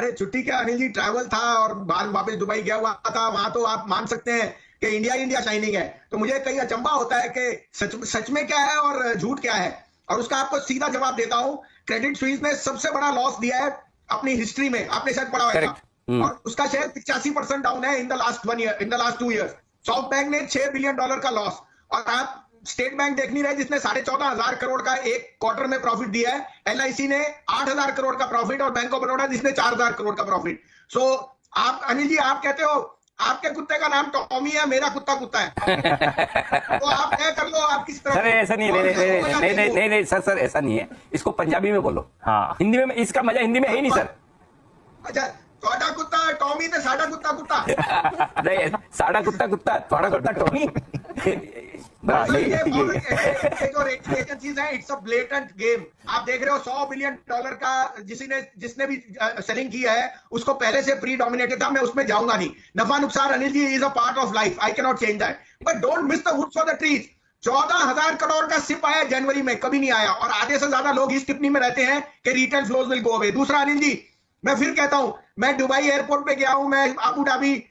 अरे छुट्टी क्या अनिल जी, ट्रैवल था और बाद वापस दुबई गया हुआ था। वहां तो आप मान सकते हैं कि इंडिया इंडिया शाइनिंग है। तो मुझे कई अचंभा होता है कि सच में क्या है और झूठ क्या है, और उसका आपको सीधा जवाब देता हूं। क्रेडिट स्विस ने सबसे बड़ा लॉस दिया है अपनी हिस्ट्री में, आपने शायद पढ़ा होगा। और उसका शेयर 85% डाउन है in the last 1 year, in the last 2 years. Soft bank ने $6 बिलियन का लॉस, और आप स्टेट बैंक देख नहीं रहे जिसने 14,500 करोड़ का एक क्वार्टर में प्रॉफिट दिया है। एलआईसी ने 8,000 करोड़ का प्रॉफिट, और बैंक ऑफ बड़ौदा जिसने 4,000 करोड़ का प्रॉफिट। सो आप अनिल जी, आप कहते हो आपके कुत्ते का नाम टॉमी है, मेरा कुत्ता कुत्ता है। तो आप क्या कर लो, आप किस तरह। सर ऐसा नहीं है, नहीं सर ऐसा नहीं है, इसको पंजाबी में बोलो। हाँ, हिंदी में इसका मजा हिंदी में है ही नहीं सर। अच्छा, थोड़ा कुत्ता टॉमी ने साडा कुत्ता कुत्ता नहीं, साडा कुत्ता कुत्ता, थोड़ा कुत्ता टॉमी। चीज है, इट्स अ ब्लेटेंट गेम। आप देख रहे हो $100 बिलियन का जिसने भी सेलिंग किया है उसको पहले से प्री डोमिनेटेड था। मैं उसमें जाऊंगा नहीं। नफा नुकसान Anil ji is a part of life, I can not change that, but don't miss the woods for the trees. 14,000 crore का सिप आया जनवरी में, कभी नहीं आया, और आधे से ज्यादा लोग इस टिप्पणी में रहते हैं कि retail flows will go away. दूसरा अनिल जी, मैं फिर कहता हूं, मैं दुबई एयरपोर्ट पे गया हूं, मैं Abu Dhabi,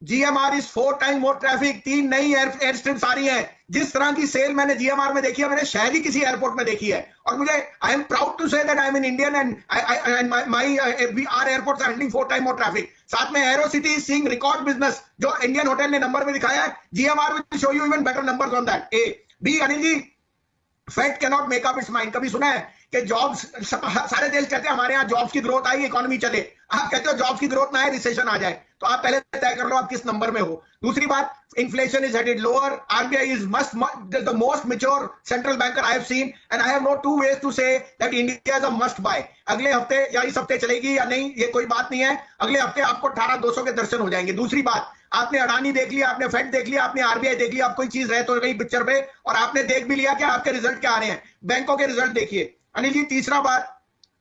GMR is 4 time more traffic, 3 नई एयर स्ट्रिप्स आ रही हैं। जिस तरह की सेल मैंने GMR में देखी है, मैंने शायद ही किसी एयरपोर्ट में देखी है। और मुझे I am proud to say that I am an Indian and my our airports are handling 4 time more traffic. साथ में Aerocity is seeing record business, जो इंडियन होटल ने नंबर में दिखाया है। GMR will show you even better numbers on that. A B Anil ji, Fed can not make up its mind. कभी सुना है कि जॉब्स, सारे देश कहते हैं हमारे यहाँ जॉब्स की ग्रोथ आई, इकोनॉमी चले। आप कहते हो जॉब्स की ग्रोथ ना आए, रिसेशन आ जाए। तो आप पहले तय कर लो आप किस नंबर में हो। दूसरी बात, inflation is headed lower, RBI is the most mature central banker I have seen, and I have no two ways to say that India is a must buy. अगले हफ्ते या इस हफ्ते चलेगी या नहीं ये कोई बात नहीं है, अगले हफ्ते आपको 18,200 के दर्शन हो जाएंगे। दूसरी बात, आपने अडानी देख लिया, आपने फेड देख लिया, आपने RBI देख लिया, आप कोई चीज रह तो गई पिक्चर पे, और आपने देख भी लिया कि आपके रिजल्ट क्या आ रहे हैं। बैंकों के रिजल्ट देखिए अनिल जी। तीसरा बात,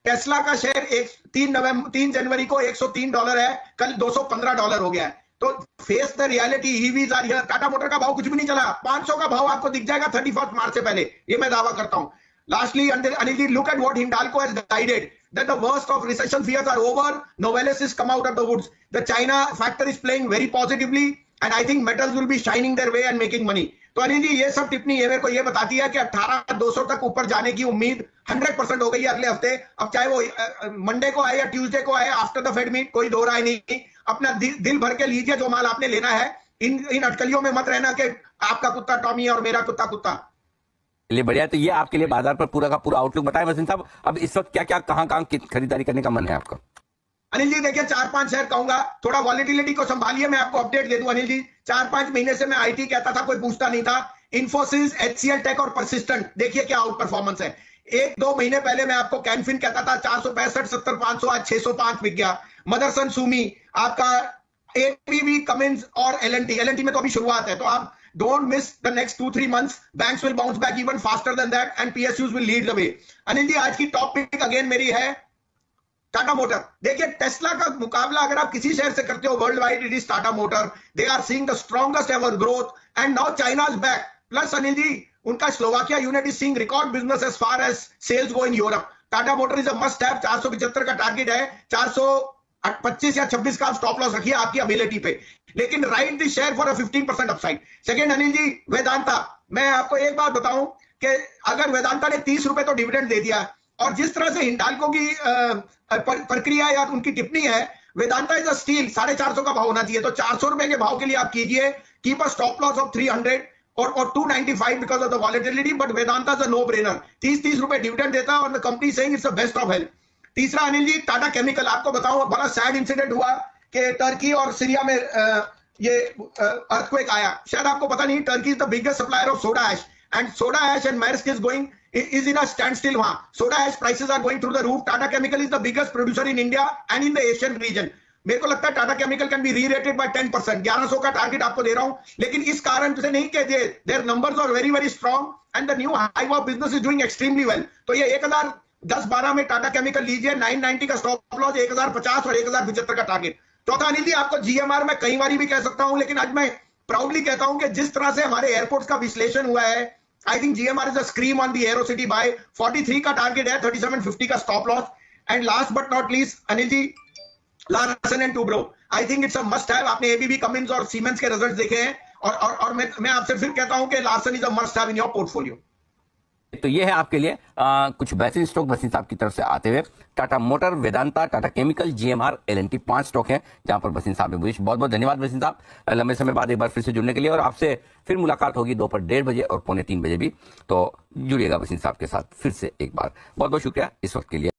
टेस्ला का शेयर 3 जनवरी को $103 है, कल $215 हो गया है। तो face the reality, EVs are here. Tata motor का भाव कुछ भी नहीं चला, 500 का भाव आपको दिख जाएगा 31 मार्च से पहले, ये मैं दावा करता हूं। Lastly, Anil ji, look at what Hindalco has guided, that the worst of recession fears are over. Novelis has come out of the woods. The China factor is playing very positively, and I think metals will be shining their way and making money. तो अनिल जी, ये सब टिप्पणी ये मेरे को ये बताती है कि 18,200 तक ऊपर जाने की उम्मीद 100% हो गई है अगले हफ्ते। अब चाहे वो मंडे को आए या ट्यूसडे को आए, आफ्टर द फेड मीट, कोई दो राय नहीं। अपना दिल भर के लीजिए जो माल आपने लेना है। इन अटकलियों में मत रहना कि आपका कुत्ता टॉमी है और मेरा कुत्ता कुत्ता। चलिए बढ़िया, तो ये आपके लिए बाजार पर पूरा का पूरा आउटलुक बताएं वसीम साहब। अब इस वक्त क्या क्या कहां खरीदारी करने का मन है आपका? अनिल जी देखिए, 4-5 शेयर कहूंगा, थोड़ा वॉलिटिलिटी को संभालिए। मैं आपको अपडेट दे दूं अनिल जी, 4-5 महीने से मैं IT कहता था, कोई पूछता नहीं था। इन्फोसिस, HCL टेक और परसिस्टेंट, देखिए क्या आउट परफॉर्मेंस है। 1-2 महीने पहले मैं आपको कैनफिन कहता था 465, 70, 500, आज 605 बिक गया। मदरसन सुमी, आपका ABB, कमिंस और LNT में तो अभी शुरुआत है। तो आप don't miss the next 2-3 months. Banks will bounce back even faster than that, and PSUs will lead the way. Anil ji, आज की टॉप पिक अगेन मेरी है टाटा मोटर। देखिए, टेस्ला का मुकाबला अगर आप किसी शेयर से करते हो world wide, it is Tata motor. They are seeing the strongest ever growth, and now China is back. Plus Anil ji, उनका Slovakia unit is seeing record business as far as sales go in Europe. Tata motor is a must have. 475 का target है, 425 या 26 का stop loss रखिए आपकी ability पे, लेकिन right the share for a 15% upside. Second Anil ji, Vedanta. मैं आपको एक बात बताऊं कि अगर वेदांता ने 30 रुपए तो डिविडेंड दे दिया, और जिस तरह से हिंडाल्को की प्रक्रिया या उनकी टिप्पणी है, वेदांता इज अ स्टील, 450 का भाव होना चाहिए। तो 400 रुपए के भाव के लिए आप कीजिए, keep a stop loss of 300 और 295 because of the volatility, but Vedanta is a no brainer. 30 रुपए डिविडेंड देता है, और the company saying it's the best of health. तीसरा अनिल जी, टाटा केमिकल। आपको बताऊं, बड़ा सैड इंसिडेंट हुआ कि टर्की और सीरिया में ये अर्थक्वेक आया। शायद आपको पता नहीं, Turkey is the biggest supplier of soda ash, and soda ash and Maersk is in a standstill वहां। Soda ash prices are going through the roof. Tata chemical is the biggest producer in India and in the Asian region. मेरे को लगता है Tata chemical can be re-rated by 10%। 1100 का target आपको दे रहा हूं, लेकिन इस कारण से नहीं कि their numbers are very very strong and the new hive of business is doing extremely well. तो ये 1010-12 में टाटा केमिकल लीजिए, 990 का स्टॉप लॉस, 1050 और 1075 का टारगेट। चौथा अनिल जी, आपको GMR में कई बार भी कह सकता हूं, लेकिन आज मैं प्राउडली कहता हूं कि जिस तरह से हमारे एयरपोर्ट्स का विश्लेषण हुआ है, I think GMR is a scream on the AeroCity buy। 43 का टारगेट है, 3750 का stop loss. And last but not least Anil ji, Larsen and Toubro, I think it's a must have. आपने एबीबी कमिंस और सीमेंस के रिजल्ट्स देखे हैं, और मैं आपसे फिर कहता हूं कि Larsen is a must have in your portfolio. तो ये है आपके लिए कुछ बेहतरीन स्टॉक वसीम साहब की तरफ से आते हुए। Tata motor, Vedanta, Tata chemical, GMR, LNT, 5 stock हैं जहां पर वसीम साहब ने बुलिश। बहुत बहुत धन्यवाद वसीम साहब, लंबे समय बाद एक बार फिर से जुड़ने के लिए। और आपसे फिर मुलाकात होगी दोपहर 1:30 बजे और 2:45 बजे भी, तो जुड़िएगा वसीम साहब के साथ फिर से एक बार। बहुत बहुत शुक्रिया इस वक्त के लिए।